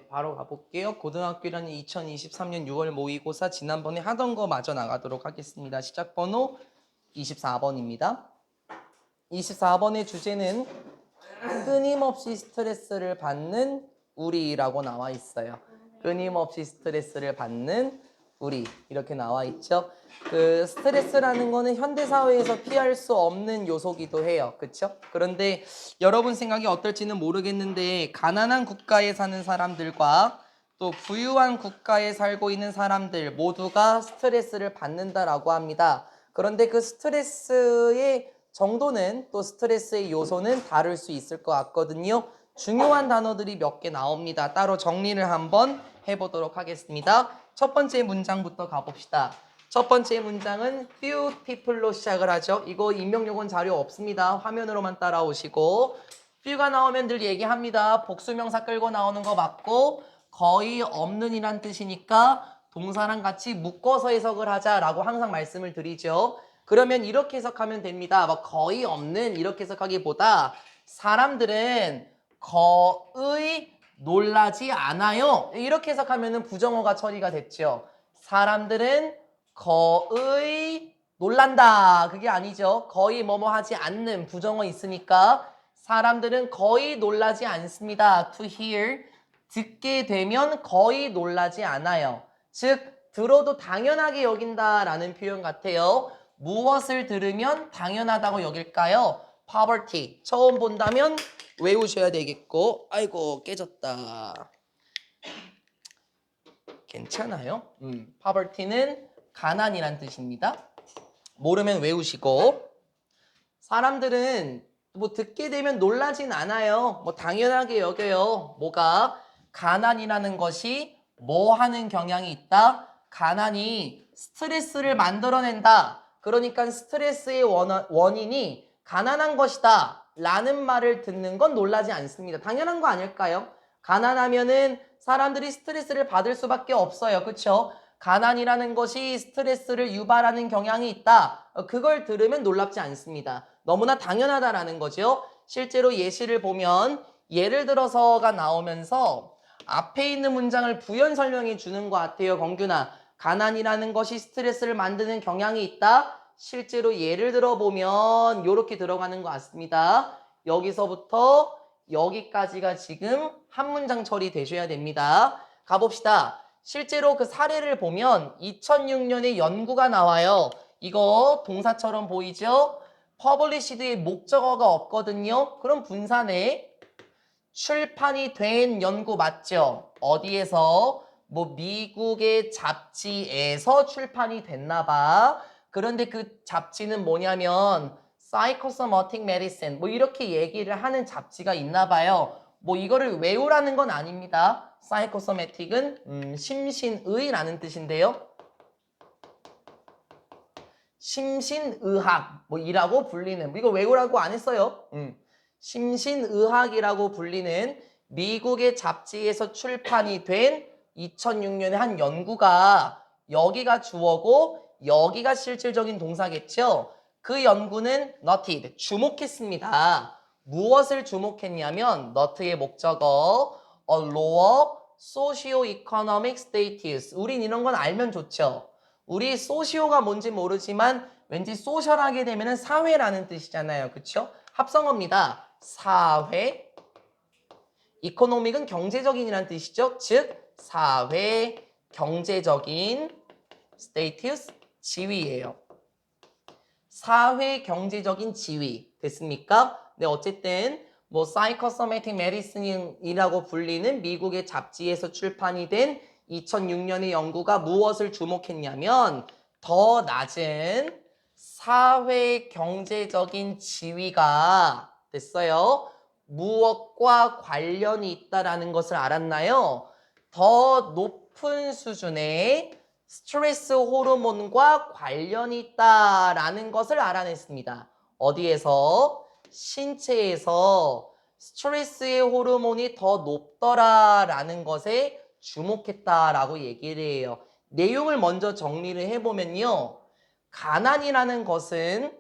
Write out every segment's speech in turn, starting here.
바로 가볼게요. 고등학교라는 2023년 6월 모의고사 지난번에 하던 거 마저 나가도록 하겠습니다. 시작번호 24번입니다. 24번의 주제는 끊임없이 스트레스를 받는 우리라고 나와 있어요. 끊임없이 스트레스를 받는 우리 이렇게 나와 있죠. 그 스트레스라는 거는 현대사회에서 피할 수 없는 요소기도 해요. 그렇죠? 그런데 여러분 생각이 어떨지는 모르겠는데 가난한 국가에 사는 사람들과 또 부유한 국가에 살고 있는 사람들 모두가 스트레스를 받는다라고 합니다. 그런데 그 스트레스의 정도는 또 스트레스의 요소는 다를 수 있을 것 같거든요. 중요한 단어들이 몇 개 나옵니다. 따로 정리를 한번 해보도록 하겠습니다. 첫 번째 문장부터 가봅시다. 첫 번째 문장은 few people로 시작을 하죠. 이거 인명요건 자료 없습니다. 화면으로만 따라오시고 few가 나오면 늘 얘기합니다. 복수명사 끌고 나오는 거 맞고 거의 없는 이란 뜻이니까 동사랑 같이 묶어서 해석을 하자라고 항상 말씀을 드리죠. 그러면 이렇게 해석하면 됩니다. 뭐 거의 없는 이렇게 해석하기보다 사람들은 거의 놀라지 않아요. 이렇게 해석하면 부정어가 처리가 됐죠. 사람들은 거의 놀란다. 그게 아니죠. 거의 뭐뭐 하지 않는 부정어 있으니까 사람들은 거의 놀라지 않습니다. To hear. 듣게 되면 거의 놀라지 않아요. 즉 들어도 당연하게 여긴다라는 표현 같아요. 무엇을 들으면 당연하다고 여길까요? poverty. 처음 본다면 외우셔야 되겠고 아이고 깨졌다. 괜찮아요. poverty는 가난이란 뜻입니다. 모르면 외우시고 사람들은 뭐 듣게 되면 놀라진 않아요. 뭐 당연하게 여겨요. 뭐가 가난이라는 것이 뭐 하는 경향이 있다? 가난이 스트레스를 만들어낸다. 그러니까 스트레스의 원인이 가난한 것이다. 라는 말을 듣는 건 놀라지 않습니다. 당연한 거 아닐까요? 가난하면은 사람들이 스트레스를 받을 수밖에 없어요. 그렇죠? 가난이라는 것이 스트레스를 유발하는 경향이 있다. 그걸 들으면 놀랍지 않습니다. 너무나 당연하다라는 거죠. 실제로 예시를 보면 예를 들어서가 나오면서 앞에 있는 문장을 부연 설명해 주는 것 같아요. 공균아, 가난이라는 것이 스트레스를 만드는 경향이 있다. 실제로 예를 들어보면 이렇게 들어가는 것 같습니다. 여기서부터 여기까지가 지금 한 문장 처리되셔야 됩니다. 가봅시다. 실제로 그 사례를 보면 2006년에 연구가 나와요. 이거 동사처럼 보이죠? 퍼블리시드의 목적어가 없거든요. 그럼 분사네. 출판이 된 연구 맞죠? 어디에서? 뭐 미국의 잡지에서 출판이 됐나 봐. 그런데 그 잡지는 뭐냐면 Psychosomatic Medicine 뭐 이렇게 얘기를 하는 잡지가 있나 봐요. 뭐 이거를 외우라는 건 아닙니다. Psychosomatic은 심신의라는 뜻인데요. 심신의학 뭐 이라고 불리는 이거 외우라고 안 했어요. 심신의학이라고 불리는 미국의 잡지에서 출판이 된 2006년에 한 연구가 여기가 주어고 여기가 실질적인 동사겠죠. 그 연구는 noted, 주목했습니다. 무엇을 주목했냐면 not의 목적어 a lower socio-economic status. 우린 이런 건 알면 좋죠. 우리 소시오가 뭔지 모르지만 왠지 소셜하게 되면 사회라는 뜻이잖아요. 그쵸? 합성어입니다. 사회, 이코노믹은 경제적인이라는 뜻이죠. 즉 사회, 경제적인 스테이투스, 지위예요. 사회, 경제적인 지위 됐습니까? 네, 어쨌든 뭐 Psychosomatic Medicine이라고 불리는 미국의 잡지에서 출판이 된 2006년의 연구가 무엇을 주목했냐면 더 낮은 사회 경제적인 지위가 됐어요. 무엇과 관련이 있다라는 것을 알았나요? 더 높은 수준의 스트레스 호르몬과 관련이 있다라는 것을 알아냈습니다. 어디에서? 신체에서 스트레스의 호르몬이 더 높더라라는 것에 주목했다라고 얘기를 해요. 내용을 먼저 정리를 해보면요. 가난이라는 것은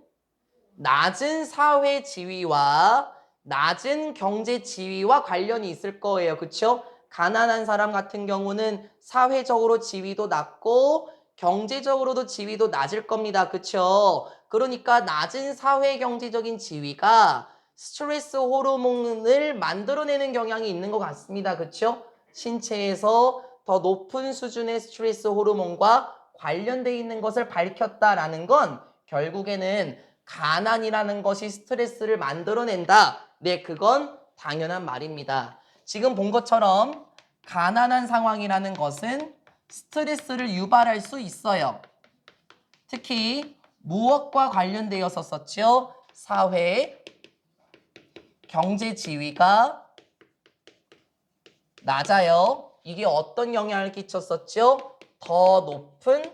낮은 사회 지위와 낮은 경제 지위와 관련이 있을 거예요. 그렇죠? 가난한 사람 같은 경우는 사회적으로 지위도 낮고 경제적으로도 지위도 낮을 겁니다. 그쵸? 그러니까 낮은 사회 경제적인 지위가 스트레스 호르몬을 만들어내는 경향이 있는 것 같습니다. 그쵸? 신체에서 더 높은 수준의 스트레스 호르몬과 관련되어 있는 것을 밝혔다라는 건 결국에는 가난이라는 것이 스트레스를 만들어낸다. 네, 그건 당연한 말입니다. 지금 본 것처럼 가난한 상황이라는 것은 스트레스를 유발할 수 있어요. 특히 무엇과 관련되었었죠? 사회, 경제 지위가 낮아요. 이게 어떤 영향을 끼쳤었죠? 더 높은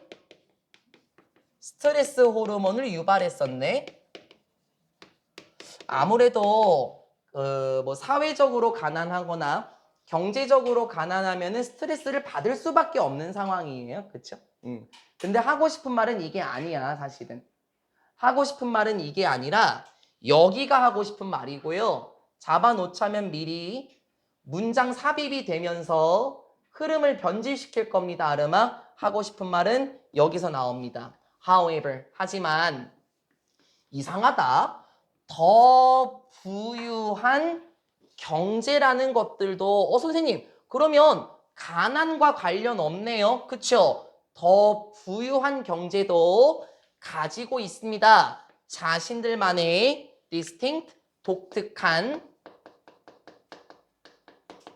스트레스 호르몬을 유발했었네. 아무래도 뭐 사회적으로 가난하거나 경제적으로 가난하면은 스트레스를 받을 수밖에 없는 상황이에요. 그렇죠? 근데 하고 싶은 말은 이게 아니야, 사실은. 하고 싶은 말은 이게 아니라 여기가 하고 싶은 말이고요. 잡아놓자면 미리 문장 삽입이 되면서 흐름을 변질시킬 겁니다. 아르마. 하고 싶은 말은 여기서 나옵니다. However, 하지만 이상하다. 더 부유한 경제라는 것들도 선생님 그러면 가난과 관련 없네요. 그쵸? 더 부유한 경제도 가지고 있습니다. 자신들만의 distinct, 독특한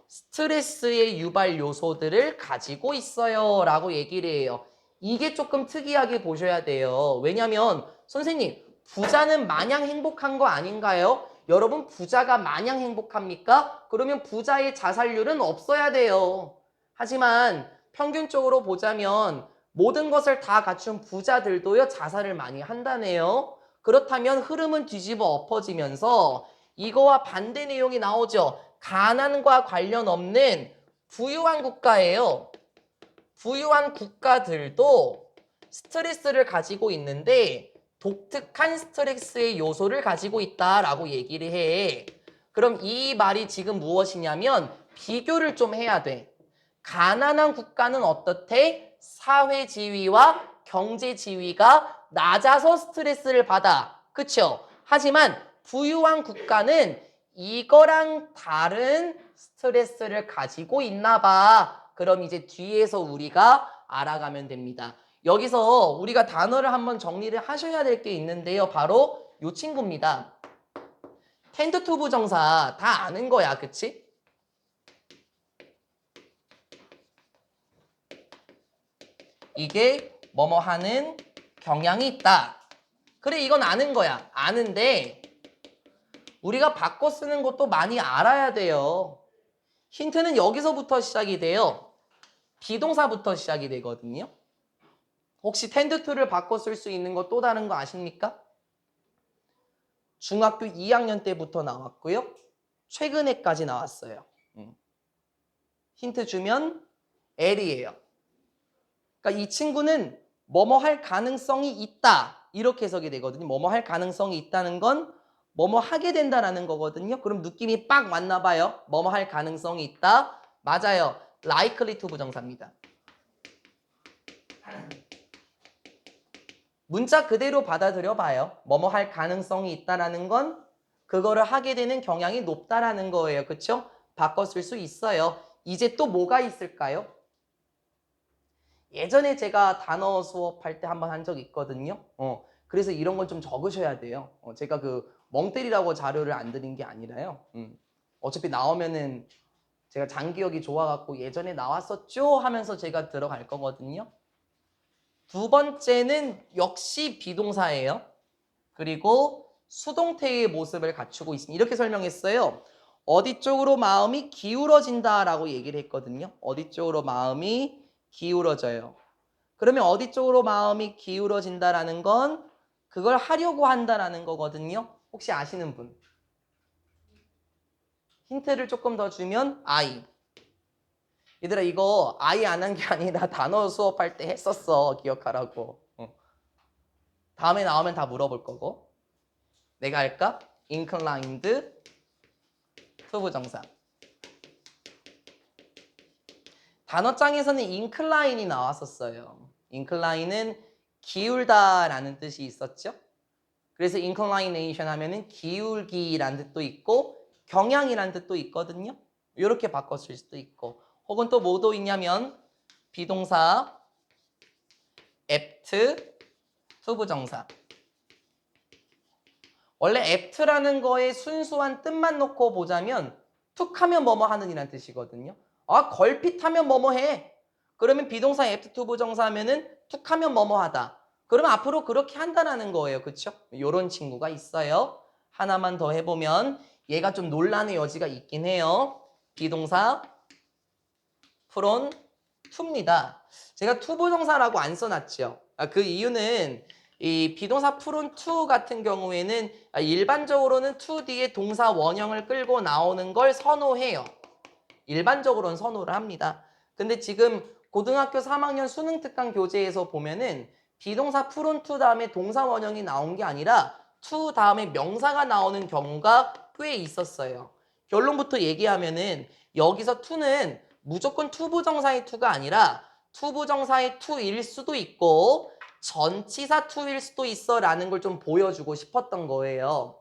스트레스의 유발 요소들을 가지고 있어요 라고 얘기를 해요. 이게 조금 특이하게 보셔야 돼요. 왜냐면 선생님 부자는 마냥 행복한 거 아닌가요? 여러분 부자가 마냥 행복합니까? 그러면 부자의 자살률은 없어야 돼요. 하지만 평균적으로 보자면 모든 것을 다 갖춘 부자들도요 자살을 많이 한다네요. 그렇다면 흐름은 뒤집어 엎어지면서 이거와 반대 내용이 나오죠. 가난과 관련 없는 부유한 국가예요. 부유한 국가들도 스트레스를 가지고 있는데 독특한 스트레스의 요소를 가지고 있다라고 얘기를 해. 그럼 이 말이 지금 무엇이냐면 비교를 좀 해야 돼. 가난한 국가는 어떻대? 사회 지위와 경제 지위가 낮아서 스트레스를 받아. 그쵸? 하지만 부유한 국가는 이거랑 다른 스트레스를 가지고 있나 봐. 그럼 이제 뒤에서 우리가 알아가면 됩니다. 여기서 우리가 단어를 한번 정리를 하셔야 될 게 있는데요. 바로 요 친구입니다. 텐드 투 부정사 다 아는 거야. 그치? 이게 뭐뭐 하는 경향이 있다. 그래 이건 아는 거야. 아는데 우리가 바꿔 쓰는 것도 많이 알아야 돼요. 힌트는 여기서부터 시작이 돼요. 비동사부터 시작이 되거든요. 혹시 텐드 투를 바꿔 쓸 수 있는 거 또 다른 거 아십니까? 중학교 2학년 때부터 나왔고요. 최근에까지 나왔어요. 힌트 주면 L이에요. 그러니까 이 친구는 뭐뭐 할 가능성이 있다. 이렇게 해석이 되거든요. 뭐뭐 할 가능성이 있다는 건 뭐뭐 하게 된다라는 거거든요. 그럼 느낌이 빡 왔나 봐요. 뭐뭐 할 가능성이 있다. 맞아요. likely to 부정사입니다. 문자 그대로 받아들여 봐요. 뭐뭐 할 가능성이 있다라는 건 그거를 하게 되는 경향이 높다라는 거예요. 그렇죠? 바꿔 쓸 수 있어요. 이제 또 뭐가 있을까요? 예전에 제가 단어 수업할 때 한번 한 적 있거든요. 그래서 이런 건 좀 적으셔야 돼요. 제가 그 멍때리라고 자료를 안 드린 게 아니라요. 어차피 나오면은 제가 장기억이 좋아갖고 예전에 나왔었죠 하면서 제가 들어갈 거거든요. 두 번째는 역시 비동사예요. 그리고 수동태의 모습을 갖추고 있습니다. 이렇게 설명했어요. 어디 쪽으로 마음이 기울어진다라고 얘기를 했거든요. 어디 쪽으로 마음이 기울어져요. 그러면 어디 쪽으로 마음이 기울어진다라는 건 그걸 하려고 한다라는 거거든요. 혹시 아시는 분? 힌트를 조금 더 주면 I. 얘들아 이거 I 안 한 게 아니라 단어 수업할 때 했었어. 기억하라고. 다음에 나오면 다 물어볼 거고. 내가 할까? inclined to 부정사. 단어장에서는 incline이 나왔었어요. incline은 기울다라는 뜻이 있었죠. 그래서 inclination 하면은 기울기라는 뜻도 있고 경향이라는 뜻도 있거든요. 이렇게 바꿨을 수도 있고 혹은 또 뭐도 있냐면 비동사 apt 투부정사. 원래 apt라는 거에 순수한 뜻만 놓고 보자면 툭 하면 뭐뭐 하는 이란 뜻이거든요. 아, 걸핏하면 뭐뭐 해. 그러면 비동사 apt 투부정사 하면은 툭 하면 뭐뭐 하다. 그러면 앞으로 그렇게 한다라는 거예요. 그쵸? 요런 친구가 있어요. 하나만 더 해보면 얘가 좀 논란의 여지가 있긴 해요. 비동사 프론 투입니다. 제가 투부정사라고 안 써놨죠. 그 이유는 이 비동사 프론 투 같은 경우에는 일반적으로는 투 뒤에 동사 원형을 끌고 나오는 걸 선호해요. 일반적으로는 선호를 합니다. 근데 지금 고등학교 3학년 수능 특강 교재에서 보면은 비동사 프론 투 다음에 동사 원형이 나온 게 아니라 투 다음에 명사가 나오는 경우가 꽤 있었어요. 결론부터 얘기하면은 여기서 투는 무조건 투부정사의 투가 아니라 투부정사의 투일 수도 있고 전치사 투일 수도 있어 라는 걸 좀 보여주고 싶었던 거예요.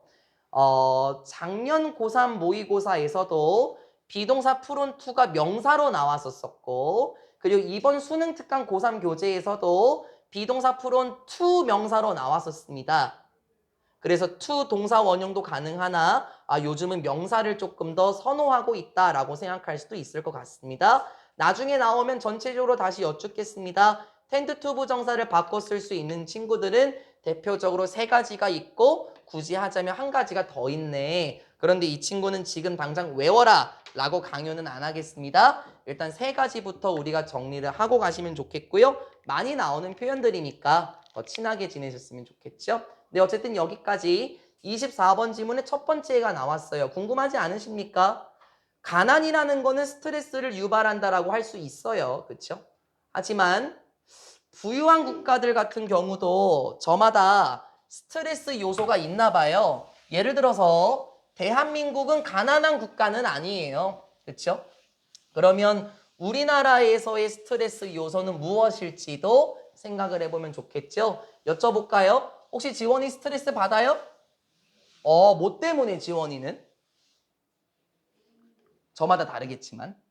작년 고3 모의고사에서도 비동사 프론 투가 명사로 나왔었고 그리고 이번 수능 특강 고3 교재에서도 비동사 프론 투 명사로 나왔었습니다. 그래서 투 동사 원형도 가능하나 요즘은 명사를 조금 더 선호하고 있다라고 생각할 수도 있을 것 같습니다. 나중에 나오면 전체적으로 다시 여쭙겠습니다. 텐드 투 부정사를 바꿔 쓸 수 있는 친구들은 대표적으로 3가지가 있고 굳이 하자면 1가지가 더 있네. 그런데 이 친구는 지금 당장 외워라 라고 강요는 안 하겠습니다. 일단 3가지부터 우리가 정리를 하고 가시면 좋겠고요. 많이 나오는 표현들이니까 더 친하게 지내셨으면 좋겠죠. 네, 어쨌든 여기까지 24번 지문의 첫 번째가 나왔어요. 궁금하지 않으십니까? 가난이라는 거는 스트레스를 유발한다라고 할 수 있어요. 그렇죠? 하지만 부유한 국가들 같은 경우도 저마다 스트레스 요소가 있나 봐요. 예를 들어서 대한민국은 가난한 국가는 아니에요. 그렇죠? 그러면 우리나라에서의 스트레스 요소는 무엇일지도 생각을 해보면 좋겠죠? 여쭤볼까요? 혹시 지원이 스트레스 받아요? 뭐 때문에 지원이는? 저마다 다르겠지만.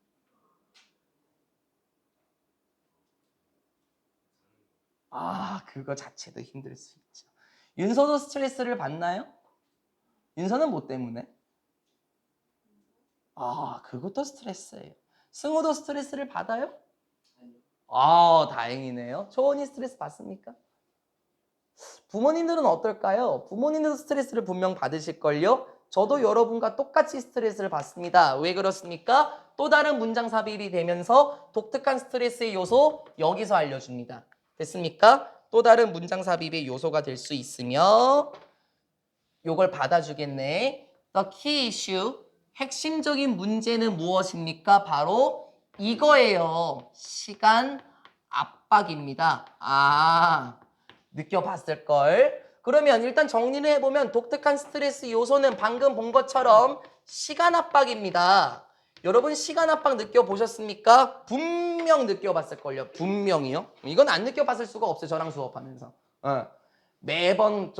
그거 자체도 힘들 수 있죠. 윤서도 스트레스를 받나요? 윤서는 뭐 때문에? 그것도 스트레스예요. 승우도 스트레스를 받아요? 다행이네요. 초원이 스트레스 받습니까? 부모님들은 어떨까요? 부모님들도 스트레스를 분명 받으실걸요? 저도 여러분과 똑같이 스트레스를 받습니다. 왜 그렇습니까? 또 다른 문장 삽입이 되면서 독특한 스트레스의 요소 여기서 알려줍니다. 됐습니까? 또 다른 문장 삽입의 요소가 될 수 있으며 요걸 받아주겠네. The key issue, 핵심적인 문제는 무엇입니까? 바로 이거예요. 시간 압박입니다. 느껴봤을걸. 그러면 일단 정리를 해보면 독특한 스트레스 요소는 방금 본 것처럼 시간 압박입니다. 여러분 시간 압박 느껴보셨습니까? 분명 느껴봤을걸요. 분명히요. 이건 안 느껴봤을 수가 없어요. 저랑 수업하면서. 매번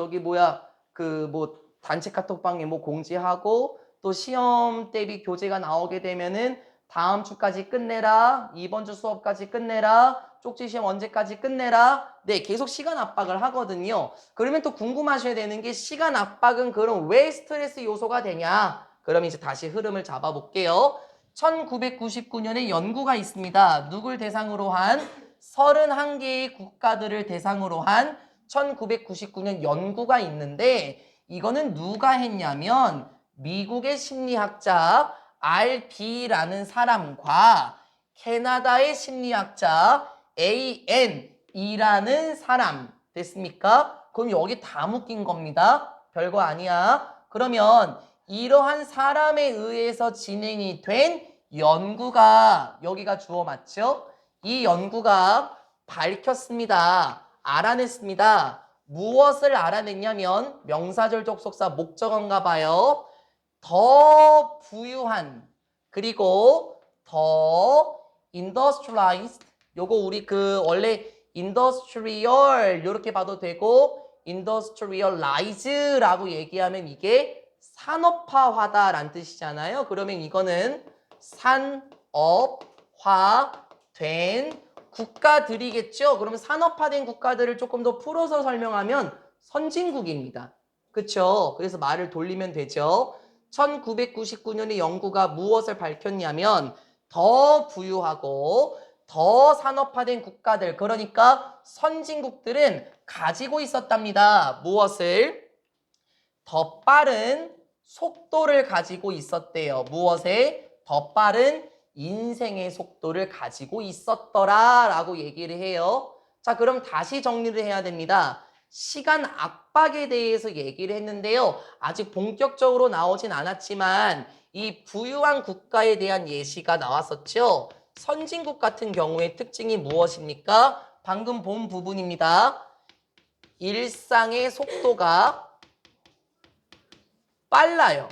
단체 카톡방에 공지하고 또 시험 대비 교재가 나오게 되면은 다음 주까지 끝내라. 이번 주 수업까지 끝내라. 쪽지 시험 언제까지 끝내라. 네, 계속 시간 압박을 하거든요. 그러면 또 궁금하셔야 되는 게 시간 압박은 그럼 왜 스트레스 요소가 되냐? 그럼 이제 다시 흐름을 잡아볼게요. 1999년에 연구가 있습니다. 누굴 대상으로 한 31개의 국가들을 대상으로 한 1999년 연구가 있는데 이거는 누가 했냐면 미국의 심리학자 RB라는 사람과 캐나다의 심리학자 AN이라는 사람 됐습니까? 그럼 여기 다 묶인 겁니다. 별거 아니야. 그러면 이러한 사람에 의해서 진행이 된 연구가 여기가 주어 맞죠? 이 연구가 밝혔습니다. 알아냈습니다. 무엇을 알아냈냐면 명사절 접속사 목적어인가 봐요. 더 부유한 그리고 더 industrialized 요거 우리 그 원래 industrial 이렇게 봐도 되고 industrialize라고 얘기하면 이게 산업화하다라는 뜻이잖아요. 그러면 이거는 산업화된 국가들이겠죠. 그러면 산업화된 국가들을 조금 더 풀어서 설명하면 선진국입니다. 그쵸? 그래서 말을 돌리면 되죠. 1999년에 영구가 무엇을 밝혔냐면 더 부유하고 더 산업화된 국가들, 그러니까 선진국들은 가지고 있었답니다. 무엇을? 더 빠른 속도를 가지고 있었대요. 무엇에? 더 빠른 인생의 속도를 가지고 있었더라라고 얘기를 해요. 자, 그럼 다시 정리를 해야 됩니다. 시간 압박에 대해서 얘기를 했는데요. 아직 본격적으로 나오진 않았지만 이 부유한 국가에 대한 예시가 나왔었죠. 선진국 같은 경우의 특징이 무엇입니까? 방금 본 부분입니다. 일상의 속도가 빨라요.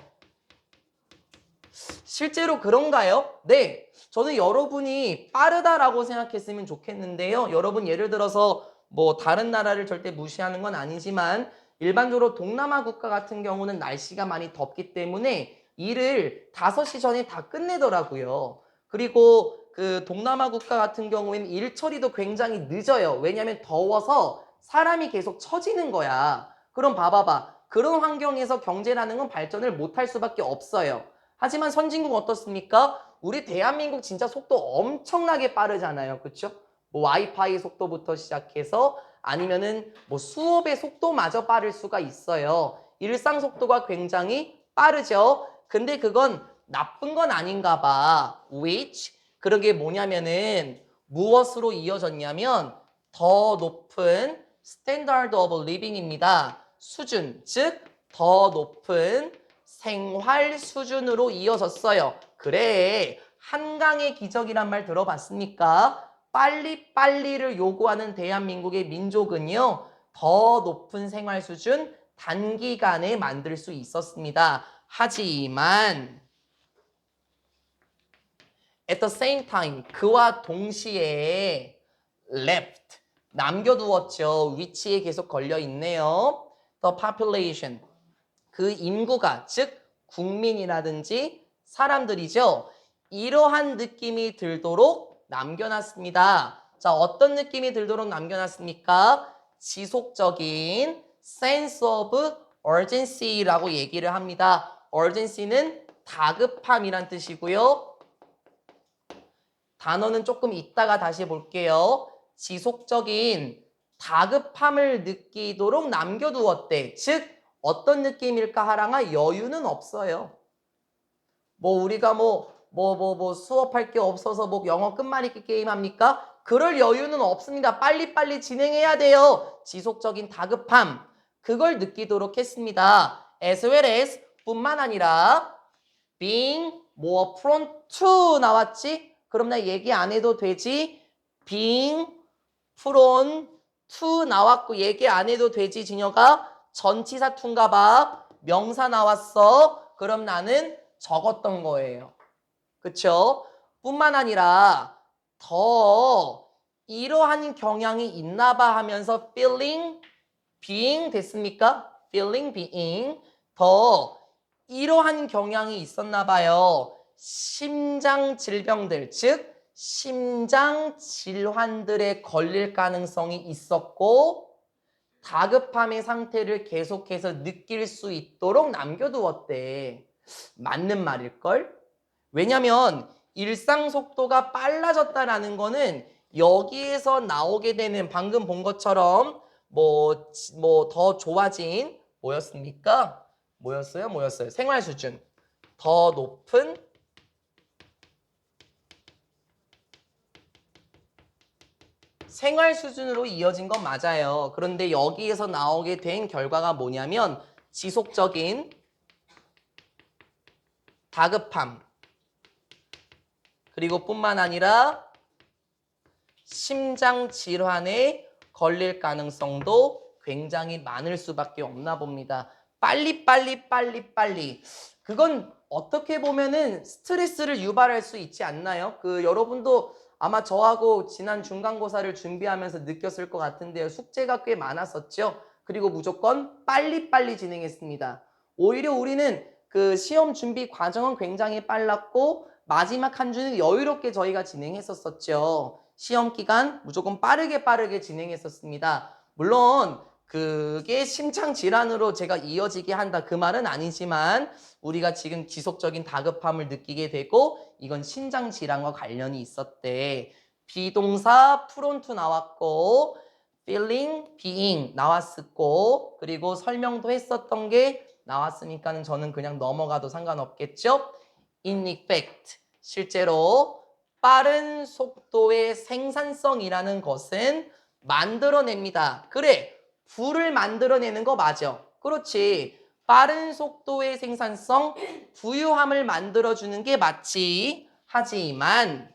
실제로 그런가요? 네. 저는 여러분이 빠르다라고 생각했으면 좋겠는데요. 여러분 예를 들어서 뭐 다른 나라를 절대 무시하는 건 아니지만 일반적으로 동남아 국가 같은 경우는 날씨가 많이 덥기 때문에 일을 5시 전에 다 끝내더라고요. 그리고 그 동남아 국가 같은 경우에는 일 처리도 굉장히 늦어요. 왜냐하면 더워서 사람이 계속 처지는 거야. 그럼 봐봐봐. 그런 환경에서 경제라는 건 발전을 못할 수밖에 없어요. 하지만 선진국 어떻습니까? 우리 대한민국 진짜 속도 엄청나게 빠르잖아요. 그렇죠? 뭐 와이파이 속도부터 시작해서 아니면은 뭐 수업의 속도마저 빠를 수가 있어요. 일상 속도가 굉장히 빠르죠. 근데 그건 나쁜 건 아닌가 봐. which 그러게 뭐냐면은 무엇으로 이어졌냐면 더 높은 standard of living입니다. 수준, 즉 더 높은 생활 수준으로 이어졌어요. 그래, 한강의 기적이란 말 들어봤습니까? 빨리빨리를 요구하는 대한민국의 민족은요, 더 높은 생활 수준 단기간에 만들 수 있었습니다. 하지만 at the same time, 그와 동시에 left, 남겨두었죠. 위치에 계속 걸려 있네요. The population, 그 인구가, 즉 국민이라든지 사람들이죠. 이러한 느낌이 들도록 남겨놨습니다. 자, 어떤 느낌이 들도록 남겨놨습니까? 지속적인 sense of urgency라고 얘기를 합니다. urgency는 다급함이란 뜻이고요. 단어는 조금 이따가 다시 볼게요. 지속적인 다급함을 느끼도록 남겨두었대. 즉 어떤 느낌일까 하랑아? 여유는 없어요. 뭐 우리가 수업할 게 없어서 뭐 영어 끝말잇기 게임 합니까? 그럴 여유는 없습니다. 빨리빨리 진행해야 돼요. 지속적인 다급함. 그걸 느끼도록 했습니다. as well as 뿐만 아니라 being more prone to 나왔지? 그럼 나 얘기 안 해도 되지? being prone to 나왔고 얘기 안 해도 되지? 진혁아? 전치사 투인가 봐. 명사 나왔어. 그럼 나는 적었던 거예요. 그쵸? 뿐만 아니라 더 이러한 경향이 있나 봐 하면서 feeling, being 됐습니까? feeling, being 더 이러한 경향이 있었나 봐요. 심장 질병들, 즉 심장 질환들에 걸릴 가능성이 있었고 다급함의 상태를 계속해서 느낄 수 있도록 남겨두었대. 맞는 말일걸? 왜냐면 일상 속도가 빨라졌다라는 거는 여기에서 나오게 되는 방금 본 것처럼 뭐 더 좋아진 뭐였습니까? 뭐였어요? 생활 수준. 더 높은 생활 수준으로 이어진 건 맞아요. 그런데 여기에서 나오게 된 결과가 뭐냐면 지속적인 다급함 그리고 뿐만 아니라 심장 질환에 걸릴 가능성도 굉장히 많을 수밖에 없나 봅니다. 빨리. 그건 어떻게 보면은 스트레스를 유발할 수 있지 않나요? 여러분도 아마 저하고 지난 중간고사를 준비하면서 느꼈을 것 같은데요. 숙제가 꽤 많았었죠. 그리고 무조건 빨리빨리 진행했습니다. 오히려 우리는 그 시험 준비 과정은 굉장히 빨랐고 마지막 한 주는 여유롭게 저희가 진행했었죠. 시험 기간 무조건 빠르게 진행했었습니다. 물론 그게 심장 질환으로 제가 이어지게 한다 그 말은 아니지만 우리가 지금 지속적인 다급함을 느끼게 되고 이건 신장 질환과 관련이 있었대. 비동사 프론트 나왔고 feeling, being 나왔었고 그리고 설명도 했었던 게 나왔으니까는 저는 그냥 넘어가도 상관없겠죠? In effect, 실제로 빠른 속도의 생산성이라는 것은 만들어냅니다. 그래, 부를 만들어내는 거 맞아. 그렇지. 빠른 속도의 생산성, 부유함을 만들어주는 게 맞지. 하지만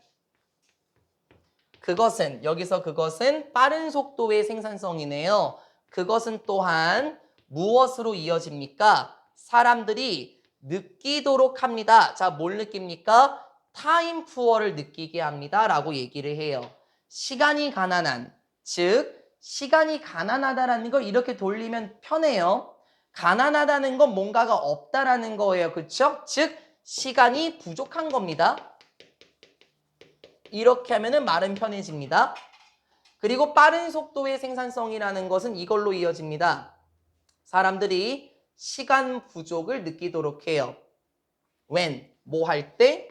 그것은 여기서 그것은 빠른 속도의 생산성이네요. 그것은 또한 무엇으로 이어집니까? 사람들이 느끼도록 합니다. 자, 뭘 느낍니까? 타임 푸어를 느끼게 합니다. 라고 얘기를 해요. 시간이 가난한, 즉 시간이 가난하다라는 걸 이렇게 돌리면 편해요. 가난하다는 건 뭔가가 없다라는 거예요. 그렇죠? 즉 시간이 부족한 겁니다. 이렇게 하면은 말은 편해집니다. 그리고 빠른 속도의 생산성이라는 것은 이걸로 이어집니다. 사람들이 시간 부족을 느끼도록 해요. when, 뭐 할 때?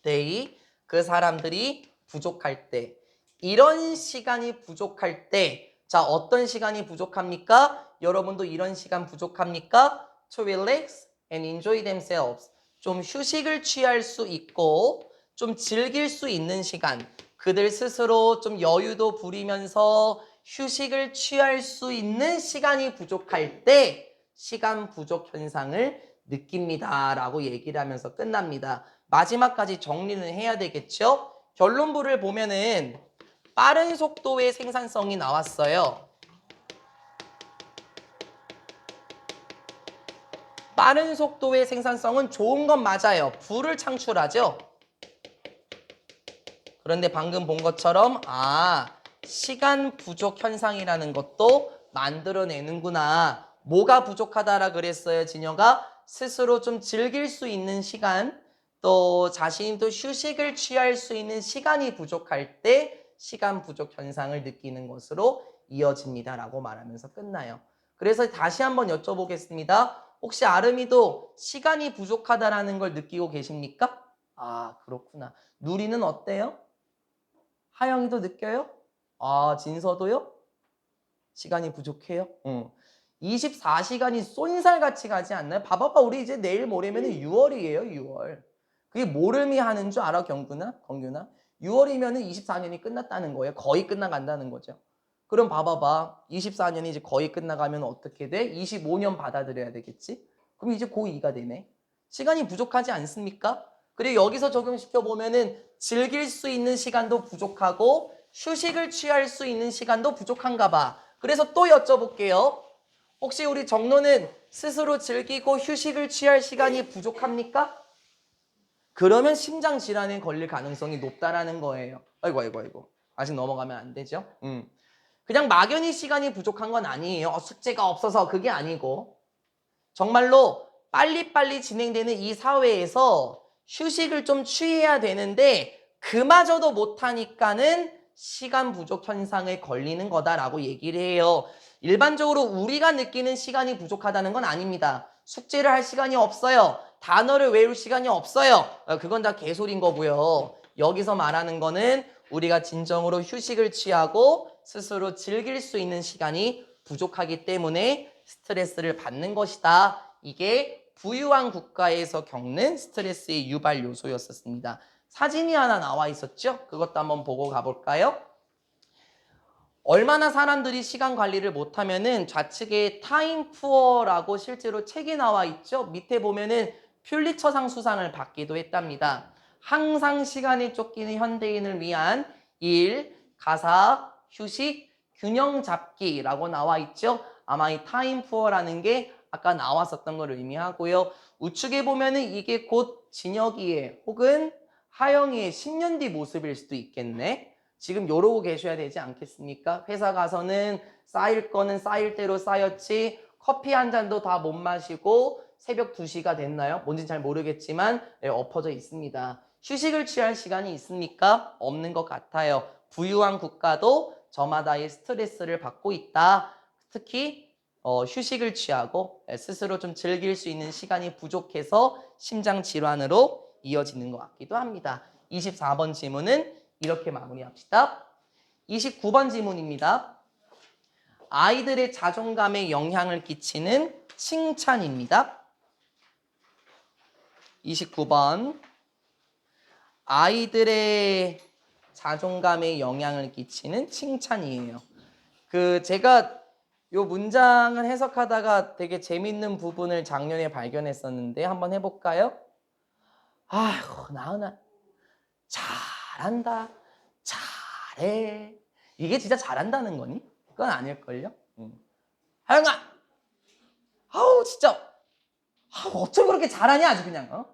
they, 그 사람들이 부족할 때. 이런 시간이 부족할 때, 자, 어떤 시간이 부족합니까? 여러분도 이런 시간 부족합니까? To relax and enjoy themselves. 좀 휴식을 취할 수 있고 좀 즐길 수 있는 시간, 그들 스스로 좀 여유도 부리면서 휴식을 취할 수 있는 시간이 부족할 때 시간 부족 현상을 느낍니다 라고 얘기를 하면서 끝납니다. 마지막까지 정리는 해야 되겠죠? 결론부를 보면은 빠른 속도의 생산성이 나왔어요. 빠른 속도의 생산성은 좋은 건 맞아요. 부를 창출하죠. 그런데 방금 본 것처럼 시간 부족 현상이라는 것도 만들어내는구나. 뭐가 부족하다라 그랬어요, 진영아? 스스로 좀 즐길 수 있는 시간, 또 자신이 또 휴식을 취할 수 있는 시간이 부족할 때 시간 부족 현상을 느끼는 것으로 이어집니다라고 말하면서 끝나요. 그래서 다시 한번 여쭤보겠습니다. 혹시 아름이도 시간이 부족하다라는 걸 느끼고 계십니까? 그렇구나. 누리는 어때요? 하영이도 느껴요? 진서도요? 시간이 부족해요? 24시간이 쏜살같이 가지 않나요? 봐봐봐, 우리 이제 내일 모레면 6월이에요, 6월. 그게 뭘 의미하는 줄 알아, 경균아? 6월이면 24년이 끝났다는 거예요. 거의 끝나간다는 거죠. 그럼 봐봐봐, 24년이 이제 거의 끝나가면 어떻게 돼? 25년 받아들여야 되겠지? 그럼 이제 고2가 되네. 시간이 부족하지 않습니까? 그리고 여기서 적용시켜보면은 즐길 수 있는 시간도 부족하고 휴식을 취할 수 있는 시간도 부족한가 봐. 그래서 또 여쭤볼게요. 혹시 우리 정로는 스스로 즐기고 휴식을 취할 시간이 부족합니까? 그러면 심장질환에 걸릴 가능성이 높다라는 거예요. 아이고. 아직 넘어가면 안 되죠? 그냥 막연히 시간이 부족한 건 아니에요. 숙제가 없어서 그게 아니고 정말로 빨리빨리 진행되는 이 사회에서 휴식을 좀 취해야 되는데 그마저도 못하니까는 시간 부족 현상에 걸리는 거다라고 얘기를 해요. 일반적으로 우리가 느끼는 시간이 부족하다는 건 아닙니다. 숙제를 할 시간이 없어요. 단어를 외울 시간이 없어요. 그건 다 개소리인 거고요. 여기서 말하는 거는 우리가 진정으로 휴식을 취하고 스스로 즐길 수 있는 시간이 부족하기 때문에 스트레스를 받는 것이다. 이게 부유한 국가에서 겪는 스트레스의 유발 요소였었습니다. 사진이 하나 나와 있었죠? 그것도 한번 보고 가볼까요? 얼마나 사람들이 시간 관리를 못하면은 좌측에 타임 푸어라고 실제로 책이 나와 있죠? 밑에 보면은 퓰리처상 수상을 받기도 했답니다. 항상 시간에 쫓기는 현대인을 위한 일, 가사, 휴식, 균형 잡기라고 나와 있죠? 아마 이 타임 푸어라는 게 아까 나왔었던 걸 의미하고요. 우측에 보면은 이게 곧 진혁이의 혹은 하영이의 10년 뒤 모습일 수도 있겠네. 지금 이러고 계셔야 되지 않겠습니까? 회사 가서는 쌓일 거는 쌓일 대로 쌓였지 커피 한 잔도 다 못 마시고 새벽 2시가 됐나요? 뭔지 잘 모르겠지만 엎어져 있습니다. 휴식을 취할 시간이 있습니까? 없는 것 같아요. 부유한 국가도 저마다의 스트레스를 받고 있다. 특히 휴식을 취하고 스스로 좀 즐길 수 있는 시간이 부족해서 심장 질환으로 이어지는 것 같기도 합니다. 24번 질문은 이렇게 마무리합시다. 29번 질문입니다. 아이들의 자존감에 영향을 끼치는 칭찬입니다. 29번 아이들의 자존감에 영향을 끼치는 칭찬이에요. 제가 요 문장을 해석하다가 되게 재밌는 부분을 작년에 발견했었는데 한번 해볼까요? 아휴 나은아 잘한다 잘해 이게 진짜 잘한다는 거니? 그건 아닐걸요? 하영아 아우 진짜 어쩜 그렇게 잘하냐 아주 그냥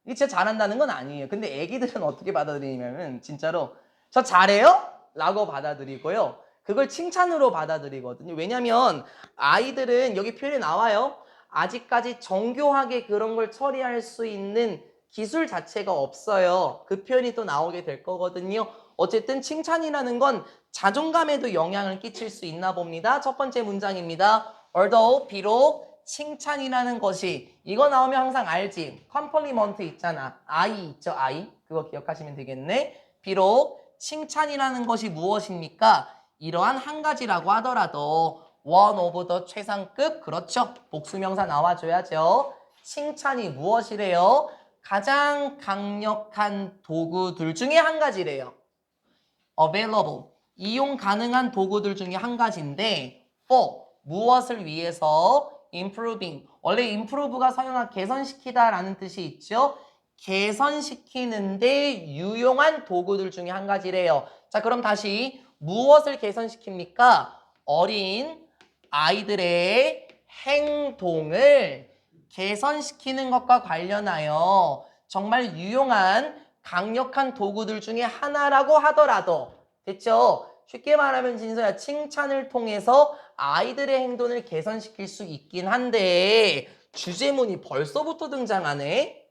이게 진짜 잘한다는 건 아니에요. 근데 애기들은 어떻게 받아들이냐면 진짜로 저 잘해요? 라고 받아들이고요. 그걸 칭찬으로 받아들이거든요. 왜냐면 아이들은 여기 표현이 나와요. 아직까지 정교하게 그런 걸 처리할 수 있는 기술 자체가 없어요. 그 표현이 또 나오게 될 거거든요. 어쨌든 칭찬이라는 건 자존감에도 영향을 끼칠 수 있나 봅니다. 첫 번째 문장입니다. although 비록 칭찬이라는 것이 이거 나오면 항상 알지. 컴플리먼트 있잖아. I 있죠. I. 그거 기억하시면 되겠네. 비록 칭찬이라는 것이 무엇입니까? 이러한 한 가지라고 하더라도 one of the 최상급 그렇죠. 복수명사 나와줘야죠. 칭찬이 무엇이래요? 가장 강력한 도구들 중에 한 가지래요. available 이용 가능한 도구들 중에 한 가지인데 for 무엇을 위해서 improving 원래 improve가 사용한 개선시키다 라는 뜻이 있죠. 개선시키는데 유용한 도구들 중에 한 가지래요. 자 그럼 다시 무엇을 개선시킵니까? 어린 아이들의 행동을 개선시키는 것과 관련하여 정말 유용한 강력한 도구들 중에 하나라고 하더라도 됐죠? 쉽게 말하면 진서야 칭찬을 통해서 아이들의 행동을 개선시킬 수 있긴 한데 주제문이 벌써부터 등장하네.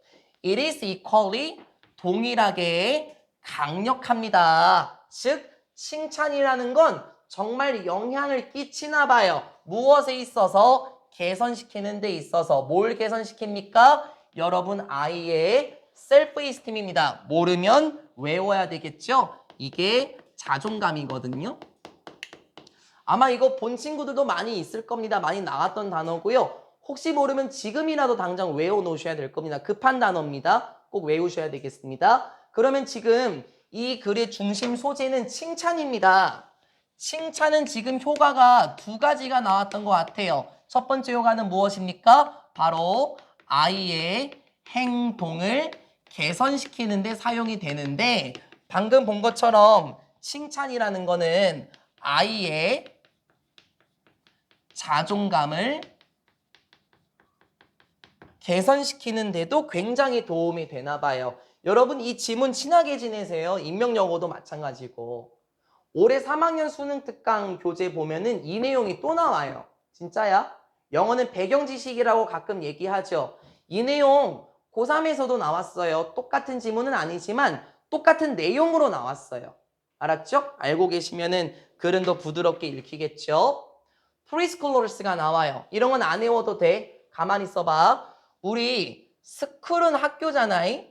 It is equally 동일하게 강력합니다. 즉 칭찬이라는 건 정말 영향을 끼치나 봐요. 무엇에 있어서? 개선시키는 데 있어서. 뭘 개선시킵니까? 여러분 아이의 셀프 이스팀입니다. 모르면 외워야 되겠죠? 이게 자존감이거든요. 아마 이거 본 친구들도 많이 있을 겁니다. 많이 나왔던 단어고요. 혹시 모르면 지금이라도 당장 외워놓으셔야 될 겁니다. 급한 단어입니다. 꼭 외우셔야 되겠습니다. 그러면 지금 이 글의 중심 소재는 칭찬입니다. 칭찬은 지금 효과가 두 가지가 나왔던 것 같아요. 첫 번째 효과는 무엇입니까? 바로 아이의 행동을 개선시키는 데 사용이 되는데 방금 본 것처럼 칭찬이라는 거는 아이의 자존감을 개선시키는 데도 굉장히 도움이 되나 봐요. 여러분 이 지문 친하게 지내세요. 인명영어도 마찬가지고. 올해 3학년 수능 특강 교재 보면은 이 내용이 또 나와요. 진짜야? 영어는 배경지식이라고 가끔 얘기하죠. 이 내용 고3에서도 나왔어요. 똑같은 지문은 아니지만 똑같은 내용으로 나왔어요. 알았죠? 알고 계시면은 글은 더 부드럽게 읽히겠죠? 프리스쿨러스가 나와요. 이런 건 안 외워도 돼. 가만히 있어봐. 우리 스쿨은 학교잖아요.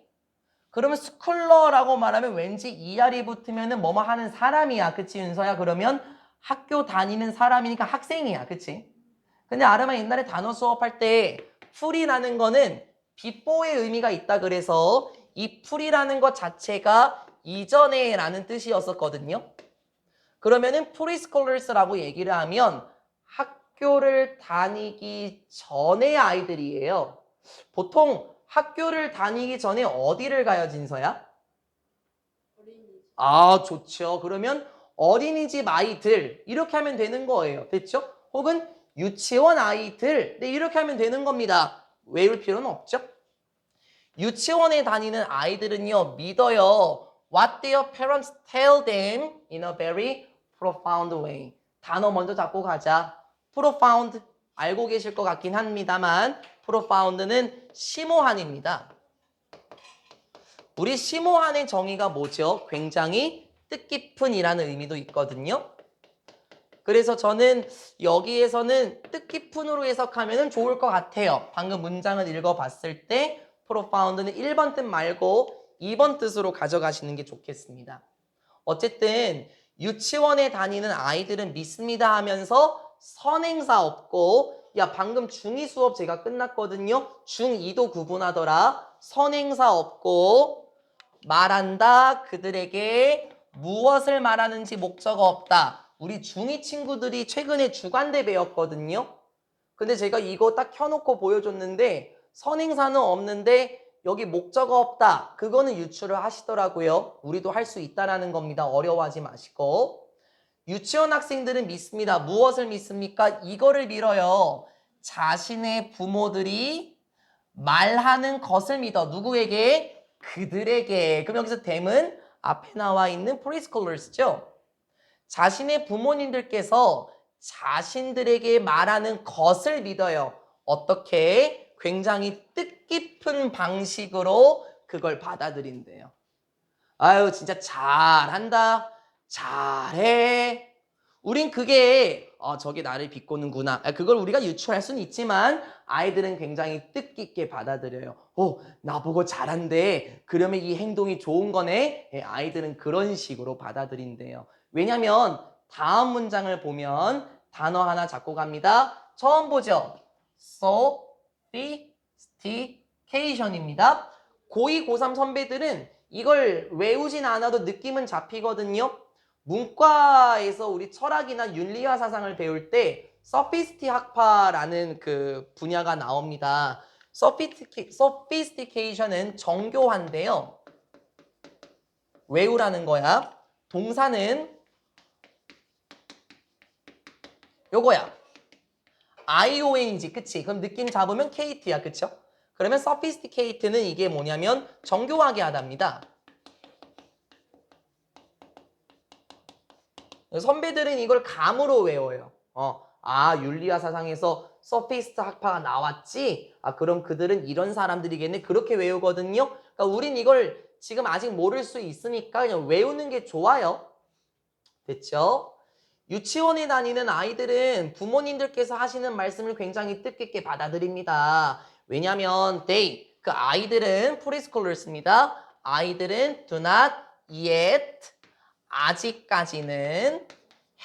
그러면 스쿨러라고 말하면 왠지 ER이 붙으면은 뭐뭐 하는 사람이야. 그치 윤서야? 그러면 학교 다니는 사람이니까 학생이야. 그치? 근데 아르마 옛날에 단어 수업할 때 풀이라는 거는 before의 의미가 있다 그래서 이 풀이라는 것 자체가 이전에 라는 뜻이었었거든요. 그러면은 프리스콜러스라고 얘기를 하면 학교를 다니기 전의 아이들이에요. 보통 학교를 다니기 전에 어디를 가요, 진서야? 어린이집. 아, 좋죠. 그러면 어린이집 아이들 이렇게 하면 되는 거예요. 됐죠? 혹은 유치원 아이들 네, 이렇게 하면 되는 겁니다. 외울 필요는 없죠? 유치원에 다니는 아이들은요, 믿어요. What their parents tell them in a very profound way. 단어 먼저 잡고 가자. profound, 알고 계실 것 같긴 합니다만 profound는 심오한입니다. 우리 심오한의 정의가 뭐죠? 굉장히 뜻깊은이라는 의미도 있거든요. 그래서 저는 여기에서는 뜻깊은으로 해석하면 좋을 것 같아요. 방금 문장을 읽어봤을 때 profound는 1번 뜻 말고 2번 뜻으로 가져가시는 게 좋겠습니다. 어쨌든 유치원에 다니는 아이들은 믿습니다 하면서 선행사 없고, 야 방금 중2 수업 제가 끝났거든요. 중2도 구분하더라. 선행사 없고 말한다. 그들에게 무엇을 말하는지 목적어 없다. 우리 중2 친구들이 최근에 주간대 배웠거든요. 근데 제가 이거 딱 켜놓고 보여줬는데 선행사는 없는데 여기 목적어 없다. 그거는 유추를 하시더라고요. 우리도 할 수 있다라는 겁니다. 어려워하지 마시고. 유치원 학생들은 믿습니다. 무엇을 믿습니까? 이거를 믿어요. 자신의 부모들이 말하는 것을 믿어. 누구에게? 그들에게. 그럼 여기서 them은 앞에 나와 있는 preschoolers죠. 자신의 부모님들께서 자신들에게 말하는 것을 믿어요. 어떻게? 굉장히 뜻깊은 방식으로 그걸 받아들인대요. 아유 진짜 잘한다. 잘해. 우린 그게 저게 나를 비꼬는구나. 그걸 우리가 유추할 수는 있지만 아이들은 굉장히 뜻깊게 받아들여요. 나보고 잘한대. 그러면 이 행동이 좋은 거네. 아이들은 그런 식으로 받아들인대요. 왜냐면 다음 문장을 보면 단어 하나 잡고 갑니다. 처음 보죠. sophistication입니다. 고2, 고3 선배들은 이걸 외우진 않아도 느낌은 잡히거든요. 문과에서 우리 철학이나 윤리화 사상을 배울 때 서피스티 학파라는 그 분야가 나옵니다. sophistication은 정교한데요. 외우라는 거야. 동사는 요거야. IONG, 그치? 그럼 느낌 잡으면 KT야, 그쵸? 그러면 sophisticate는 이게 뭐냐면 정교하게 하답니다. 선배들은 이걸 감으로 외워요. 윤리화 사상에서 소피스트 학파가 나왔지? 그럼 그들은 이런 사람들이겠네? 그렇게 외우거든요. 그러니까 우린 이걸 지금 아직 모를 수 있으니까 그냥 외우는 게 좋아요. 됐죠? 유치원에 다니는 아이들은 부모님들께서 하시는 말씀을 굉장히 뜻깊게 받아들입니다. 왜냐면 그 아이들은 preschoolers입니다. 아이들은 do not yet, 아직까지는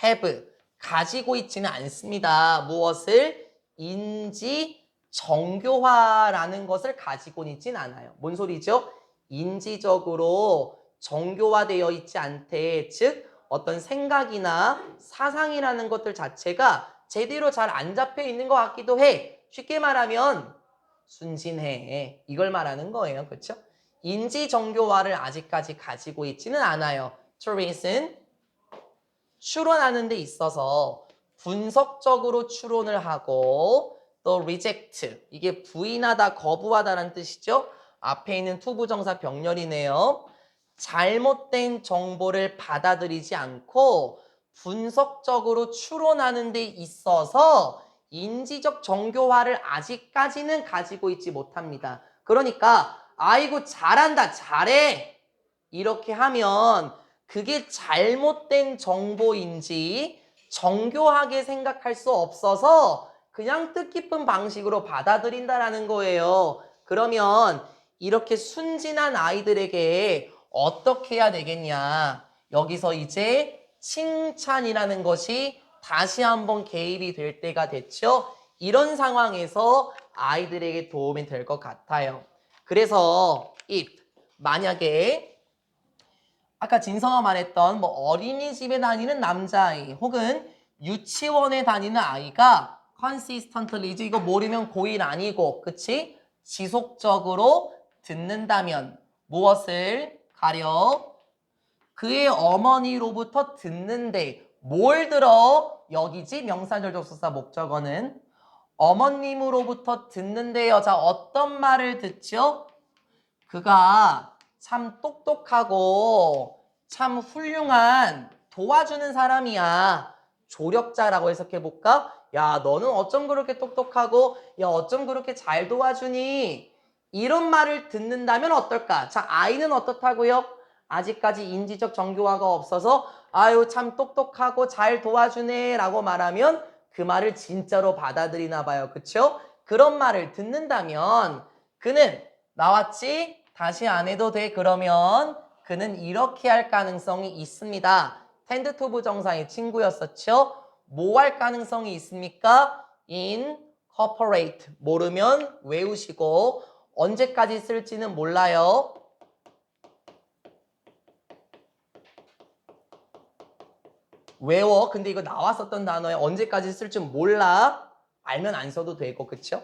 have, 가지고 있지는 않습니다. 무엇을? 인지 정교화라는 것을 가지고 있진 않아요. 뭔 소리죠? 인지적으로 정교화되어 있지 않대. 즉 어떤 생각이나 사상이라는 것들 자체가 제대로 잘 안 잡혀 있는 것 같기도 해. 쉽게 말하면 순진해. 이걸 말하는 거예요. 그렇죠? 인지 정교화를 아직까지 가지고 있지는 않아요. To reason, 추론하는 데 있어서 분석적으로 추론을 하고 또 reject, 이게 부인하다, 거부하다라는 뜻이죠. 앞에 있는 투부정사 병렬이네요. 잘못된 정보를 받아들이지 않고 분석적으로 추론하는 데 있어서 인지적 정교화를 아직까지는 가지고 있지 못합니다. 그러니까 아이고 잘한다, 잘해 이렇게 하면 그게 잘못된 정보인지 정교하게 생각할 수 없어서 그냥 뜻깊은 방식으로 받아들인다라는 거예요. 그러면 이렇게 순진한 아이들에게 어떻게 해야 되겠냐? 여기서 이제 칭찬이라는 것이 다시 한번 개입이 될 때가 됐죠. 이런 상황에서 아이들에게 도움이 될 것 같아요. 그래서 if, 만약에 아까 진성아 말했던 어린이집에 다니는 남자아이 혹은 유치원에 다니는 아이가 consistently, 이거 모르면 고1 아니고, 그치? 지속적으로 듣는다면 무엇을 가려? 그의 어머니로부터 듣는데 뭘 들어? 여기지? 명사절접속사 목적어는 어머님으로부터 듣는데요. 자, 어떤 말을 듣죠? 그가 참 똑똑하고 참 훌륭한 도와주는 사람이야. 조력자라고 해석해볼까? 야, 너는 어쩜 그렇게 똑똑하고, 야, 어쩜 그렇게 잘 도와주니? 이런 말을 듣는다면 어떨까? 자, 아이는 어떻다고요? 아직까지 인지적 정교화가 없어서, 아유, 참 똑똑하고 잘 도와주네 라고 말하면 그 말을 진짜로 받아들이나 봐요. 그쵸? 그런 말을 듣는다면 그는 나왔지? 다시 안 해도 돼. 그러면 그는 이렇게 할 가능성이 있습니다. 텐드 투 부정사의 친구였었죠? 뭐 할 가능성이 있습니까? incorporate. 모르면 외우시고 언제까지 쓸지는 몰라요. 외워. 근데 이거 나왔었던 단어에 언제까지 쓸 줄 몰라. 알면 안 써도 되고, 그쵸?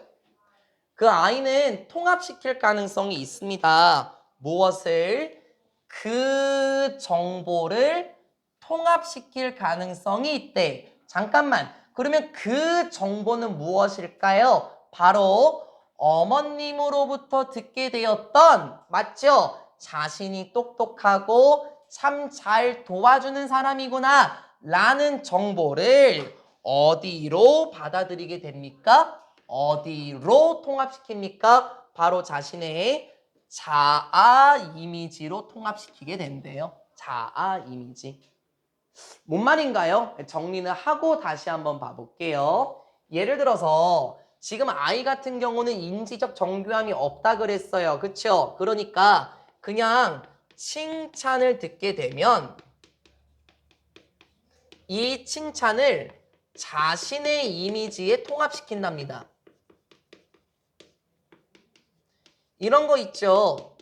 그 아이는 통합시킬 가능성이 있습니다. 무엇을? 그 정보를 통합시킬 가능성이 있대. 잠깐만. 그러면 그 정보는 무엇일까요? 바로 어머님으로부터 듣게 되었던, 맞죠? 자신이 똑똑하고 참 잘 도와주는 사람이구나 라는 정보를 어디로 받아들이게 됩니까? 어디로 통합시킵니까? 바로 자신의 자아 이미지로 통합시키게 된대요. 자아 이미지. 뭔 말인가요? 정리는 하고 다시 한번 봐볼게요. 예를 들어서 지금 아이 같은 경우는 인지적 정교함이 없다 그랬어요. 그쵸? 그러니까 그냥 칭찬을 듣게 되면 이 칭찬을 자신의 이미지에 통합시킨답니다. 이런 거 있죠.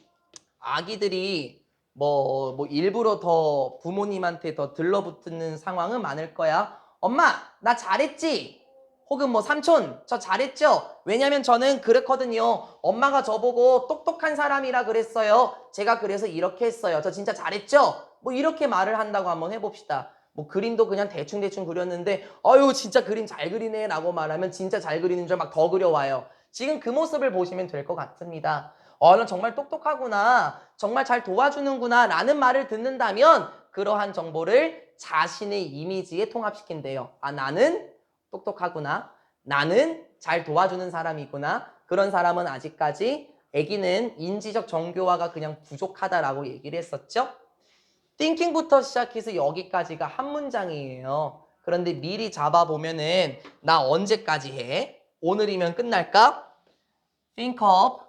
아기들이 뭐 일부러 더 부모님한테 더 들러붙는 상황은 많을 거야. 엄마, 나 잘했지? 혹은 뭐 삼촌, 저 잘했죠? 왜냐면 저는 그랬거든요. 엄마가 저보고 똑똑한 사람이라 그랬어요. 제가 그래서 이렇게 했어요. 저 진짜 잘했죠? 뭐 이렇게 말을 한다고 한번 해봅시다. 뭐 그림도 그냥 대충대충 그렸는데 아유 진짜 그림 잘 그리네 라고 말하면 진짜 잘 그리는 줄 막 더 그려와요. 지금 그 모습을 보시면 될 것 같습니다. 넌 정말 똑똑하구나. 정말 잘 도와주는구나 라는 말을 듣는다면 그러한 정보를 자신의 이미지에 통합시킨대요. 아, 나는 똑똑하구나. 나는 잘 도와주는 사람이구나. 그런 사람은 아직까지 아기는 인지적 정교화가 그냥 부족하다라고 얘기를 했었죠. thinking부터 시작해서 여기까지가 한 문장이에요. 그런데 미리 잡아보면은 나 언제까지 해? 오늘이면 끝날까? think of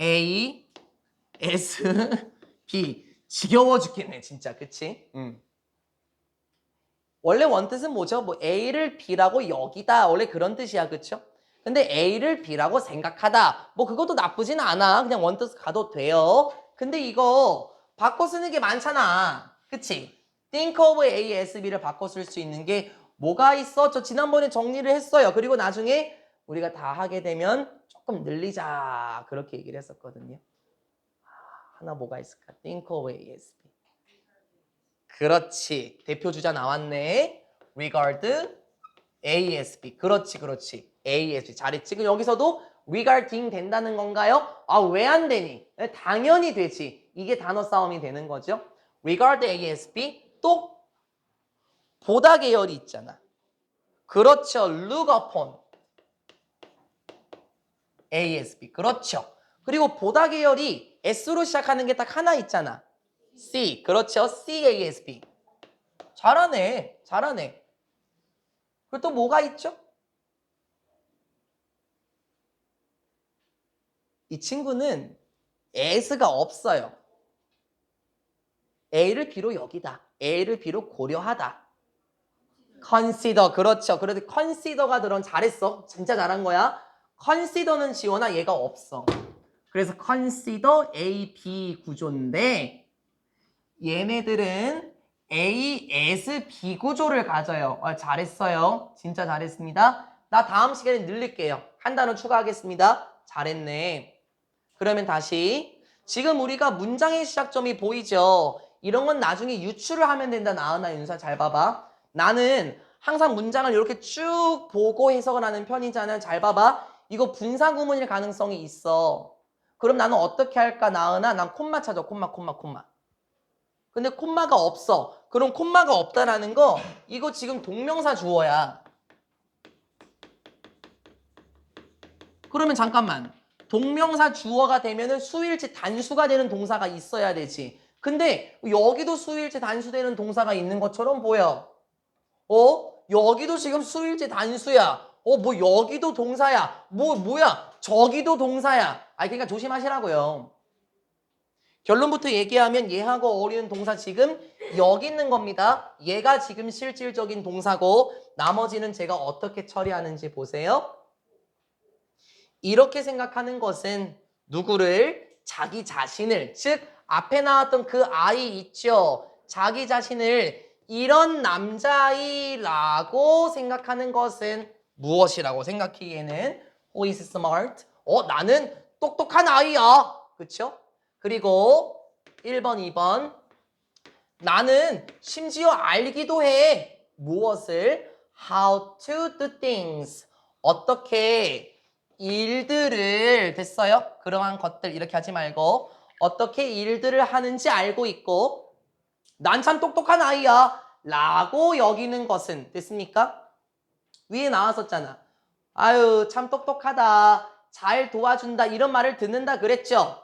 A, S, B. 지겨워 죽겠네 진짜. 그치? 원래 원뜻은 뭐죠? 뭐 A를 B라고 여기다. 원래 그런 뜻이야. 그쵸? 근데 A를 B라고 생각하다. 뭐 그것도 나쁘진 않아. 그냥 원뜻 가도 돼요. 근데 이거 바꿔 쓰는 게 많잖아. 그치? think of A, S, B를 바꿔 쓸 수 있는 게 뭐가 있어? 저 지난번에 정리를 했어요. 그리고 나중에 우리가 다 하게 되면 조금 늘리자. 그렇게 얘기를 했었거든요. 하나 뭐가 있을까? think of A, S, B. 그렇지. 대표 주자 나왔네. regard ASB. 그렇지, 그렇지. ASB. 잘했지. 그럼 여기서도 regarding 된다는 건가요? 아, 왜 안 되니? 당연히 되지. 이게 단어 싸움이 되는 거죠. regard ASB. 또 보다 계열이 있잖아. 그렇죠. look upon ASB. 그렇죠. 그리고 보다 계열이 S로 시작하는 게 딱 하나 있잖아. C. 그렇죠. CASB. 잘하네. 잘하네. 그리고 또 뭐가 있죠? 이 친구는 S가 없어요. A를 B로 여기다. A를 B로 고려하다. consider. 그렇죠. 그래도 consider가 들어온 잘했어. 진짜 잘한 거야. consider는 지원아 얘가 없어. 그래서 consider A, B 구조인데 얘네들은 A, S, B 구조를 가져요. 잘했어요. 진짜 잘했습니다. 나 다음 시간에 늘릴게요. 한 단어 추가하겠습니다. 잘했네. 그러면 다시 지금 우리가 문장의 시작점이 보이죠? 이런 건 나중에 유추를 하면 된다. 나은아, 윤사 잘 봐봐. 나는 항상 문장을 이렇게 쭉 보고 해석을 하는 편이잖아. 잘 봐봐. 이거 분사구문일 가능성이 있어. 그럼 나는 어떻게 할까, 나은아? 난 콤마 찾아, 콤마. 근데 콤마가 없어. 그럼 콤마가 없다라는 거, 이거 지금 동명사 주어야. 그러면 잠깐만. 동명사 주어가 되면은 수일치 단수가 되는 동사가 있어야 되지. 근데 여기도 수일치 단수되는 동사가 있는 것처럼 보여. 여기도 지금 수일치 단수야. 뭐 여기도 동사야. 뭐야? 저기도 동사야. 그러니까 조심하시라고요. 결론부터 얘기하면 얘하고 어울리는 동사 지금 여기 있는 겁니다. 얘가 지금 실질적인 동사고 나머지는 제가 어떻게 처리하는지 보세요. 이렇게 생각하는 것은 누구를? 자기 자신을, 즉 앞에 나왔던 그 아이 있죠. 자기 자신을 이런 남자아이라고 생각하는 것은 무엇이라고 생각하기에는 Who is smart? 나는 똑똑한 아이야. 그쵸? 그리고 1번, 2번 나는 심지어 알기도 해. 무엇을? How to do things. 어떻게 일들을, 됐어요? 그러한 것들 이렇게 하지 말고 어떻게 일들을 하는지 알고 있고 난 참 똑똑한 아이야 라고 여기는 것은, 됐습니까? 위에 나왔었잖아. 아유 참 똑똑하다, 잘 도와준다, 이런 말을 듣는다 그랬죠?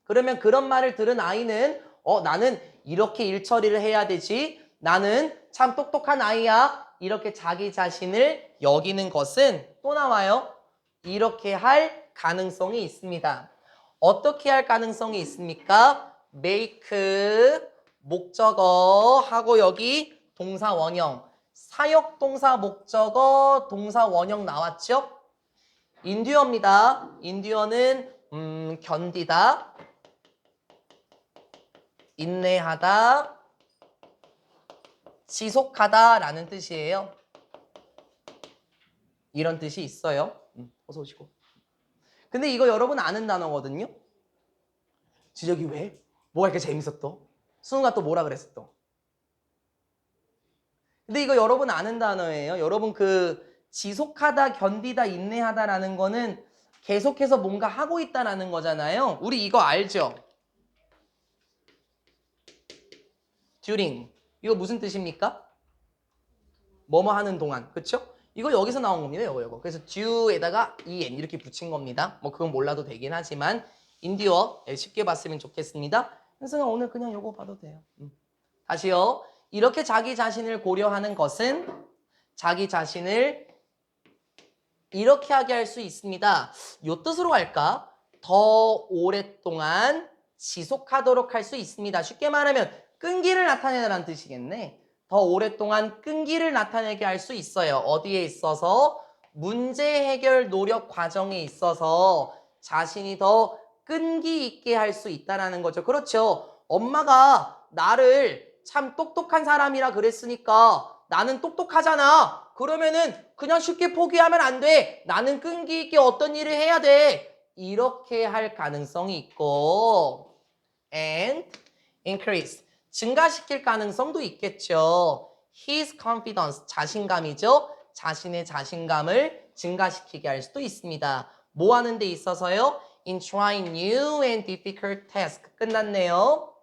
그러면 그런 말을 들은 아이는 나는 이렇게 일 처리를 해야 되지, 나는 참 똑똑한 아이야, 이렇게 자기 자신을 여기는 것은 또 나와요. 이렇게 할 가능성이 있습니다. 어떻게 할 가능성이 있습니까? make 목적어 하고 여기 동사 원형, 사역동사 목적어 동사 원형 나왔죠? 인듀어입니다. 인듀어는 견디다, 인내하다, 지속하다 라는 뜻이에요. 이런 뜻이 있어요. 어서 오시고. 근데 이거 여러분 아는 단어거든요. 지적이 왜? 뭐가 이렇게 재밌었어? 수능아 또 뭐라 그랬어 또? 근데 이거 여러분 아는 단어예요. 여러분 그 지속하다, 견디다, 인내하다라는 거는 계속해서 뭔가 하고 있다라는 거잖아요. 우리 이거 알죠? during. 이거 무슨 뜻입니까? 뭐뭐 하는 동안. 그쵸? 이거 여기서 나온 겁니다. 이거. 그래서 due에다가 en 이렇게 붙인 겁니다. 뭐 그건 몰라도 되긴 하지만 인디어 쉽게 봤으면 좋겠습니다. 현승아 오늘 그냥 요거 봐도 돼요. 다시요. 이렇게 자기 자신을 고려하는 것은 자기 자신을 이렇게 하게 할 수 있습니다. 요 뜻으로 할까? 더 오랫동안 지속하도록 할 수 있습니다. 쉽게 말하면 끈기를 나타내라는 뜻이겠네. 더 오랫동안 끈기를 나타내게 할 수 있어요. 어디에 있어서? 문제 해결 노력 과정에 있어서 자신이 더 끈기 있게 할 수 있다는 거죠. 그렇죠. 엄마가 나를 참 똑똑한 사람이라 그랬으니까 나는 똑똑하잖아. 그러면은 그냥 쉽게 포기하면 안 돼. 나는 끈기 있게 어떤 일을 해야 돼. 이렇게 할 가능성이 있고 and increase. 증가시킬 가능성도 있겠죠. His confidence, 자신감이죠. 자신의 자신감을 증가시키게 할 수도 있습니다. 뭐 하는 데 있어서요? In trying new and difficult tasks. 끝났네요.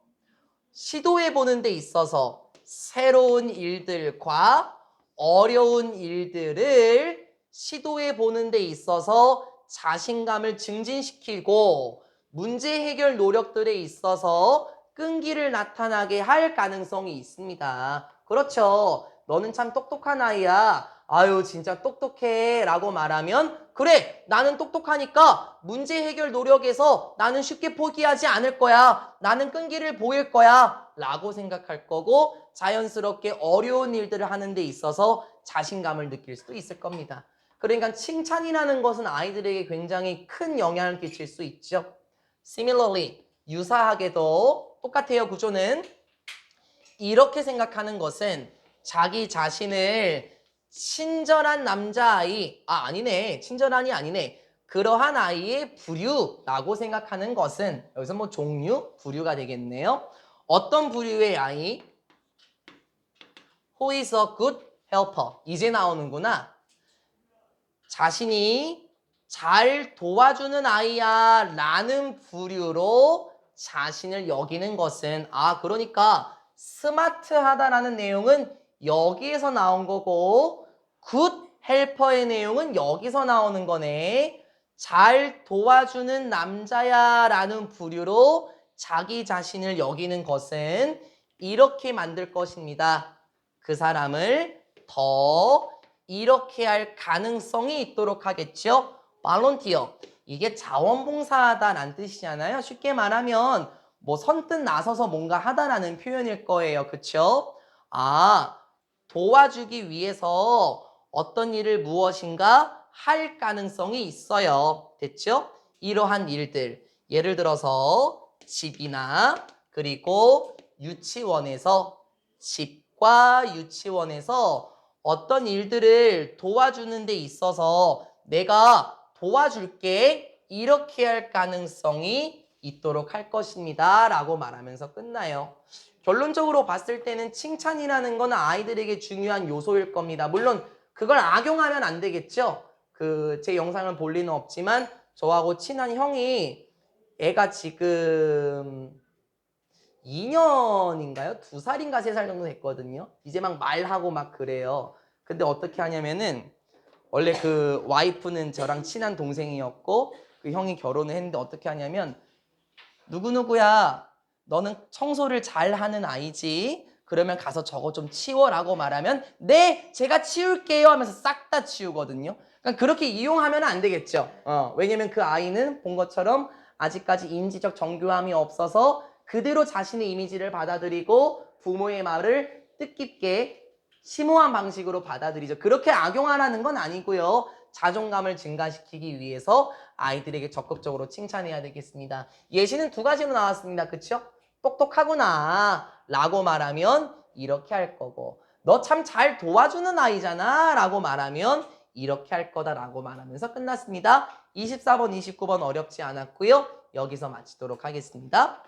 시도해보는 데 있어서 새로운 일들과 어려운 일들을 시도해보는 데 있어서 자신감을 증진시키고 문제 해결 노력들에 있어서 끈기를 나타나게 할 가능성이 있습니다. 그렇죠. 너는 참 똑똑한 아이야. 아유 진짜 똑똑해 라고 말하면 그래 나는 똑똑하니까 문제 해결 노력에서 나는 쉽게 포기하지 않을 거야. 나는 끈기를 보일 거야 라고 생각할 거고 자연스럽게 어려운 일들을 하는 데 있어서 자신감을 느낄 수도 있을 겁니다. 그러니까 칭찬이라는 것은 아이들에게 굉장히 큰 영향을 끼칠 수 있죠. Similarly, 유사하게도 똑같아요. 구조는 이렇게 생각하는 것은 자기 자신을 친절한 남자아이, 아니네, 친절한이 아니네, 그러한 아이의 부류라고 생각하는 것은 여기서 뭐 종류, 부류가 되겠네요. 어떤 부류의 아이? Who is a good helper? 이제 나오는구나. 자신이 잘 도와주는 아이야 라는 부류로 자신을 여기는 것은 그러니까 스마트하다라는 내용은 여기에서 나온 거고 굿 헬퍼의 내용은 여기서 나오는 거네. 잘 도와주는 남자야 라는 부류로 자기 자신을 여기는 것은 이렇게 만들 것입니다. 그 사람을 더 이렇게 할 가능성이 있도록 하겠죠. 발론티어. 이게 자원봉사하다라는 뜻이잖아요. 쉽게 말하면 뭐 선뜻 나서서 뭔가 하다라는 표현일 거예요. 그쵸? 도와주기 위해서 어떤 일을 무엇인가 할 가능성이 있어요. 됐죠? 이러한 일들. 예를 들어서 집이나 그리고 유치원에서 집과 유치원에서 어떤 일들을 도와주는 데 있어서 내가 도와줄게 이렇게 할 가능성이 있도록 할 것입니다 라고 말하면서 끝나요. 결론적으로 봤을 때는 칭찬이라는 건 아이들에게 중요한 요소일 겁니다. 물론 그걸 악용하면 안 되겠죠. 제 영상을 볼 리는 없지만 저하고 친한 형이 애가 지금 2년인가요? 2살인가 3살 정도 됐거든요. 이제 막 말하고 막 그래요. 근데 어떻게 하냐면은 원래 그 와이프는 저랑 친한 동생이었고 그 형이 결혼을 했는데 어떻게 하냐면 누구누구야 너는 청소를 잘하는 아이지 그러면 가서 저거 좀 치워라고 말하면 네 제가 치울게요 하면서 싹 다 치우거든요. 그러니까 그렇게 이용하면 안 되겠죠. 왜냐면 그 아이는 본 것처럼 아직까지 인지적 정교함이 없어서 그대로 자신의 이미지를 받아들이고 부모의 말을 뜻깊게 심오한 방식으로 받아들이죠. 그렇게 악용하라는 건 아니고요. 자존감을 증가시키기 위해서 아이들에게 적극적으로 칭찬해야 되겠습니다. 예시는 2가지로 나왔습니다. 그쵸? 똑똑하구나 라고 말하면 이렇게 할 거고 너 참 잘 도와주는 아이잖아 라고 말하면 이렇게 할 거다 라고 말하면서 끝났습니다. 24번, 29번 어렵지 않았고요. 여기서 마치도록 하겠습니다.